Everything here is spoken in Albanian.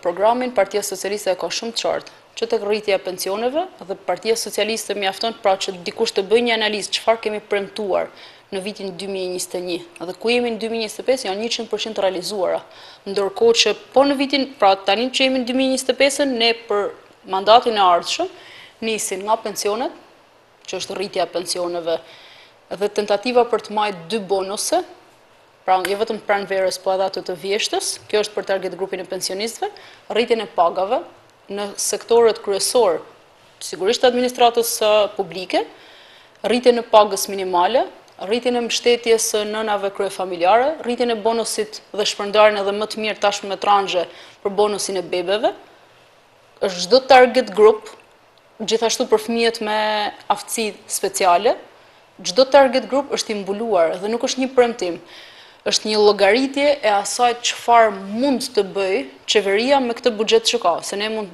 programin, Partia Socialiste e ka shumë të qartë, që tek rritja e pensioneve dhe Partia Socialiste mjafton pra që dikush të bëjë një analizë çfarë kemi premtuar në vitin 2021 dhe ku jemi në 2025 janë 100% realizuara. Ndërkohë që po në vitin, pra tani që jemi në 2025, ne për mandatin e ardhshëm nisin nga pensionet, që është rritja e pensioneve dhe tentativa për të marrë 2 bonuse, pra jo vetëm pranverës, po edhe ato të vjeshtës, kjo është për target grupin e pensionistëve, rritjen e pagave në sektorët kryesor, sigurisht administratës publike, rritjen e pagës minimale, rritjen e mbështetjes së nënave kryefamiljare, rritjen e bonusit dhe shpërndarjen edhe më të mirë tashmë me tranxhe për bonusin e bebeve, është çdo target group, gjithashtu për fëmijët me aftësi speciale, çdo target group është i mbuluar dhe nuk është një premtim. Është një llogaritje e asaj çfarë mund të bëjë qeveria me këtë buxhet që ka, se ne mund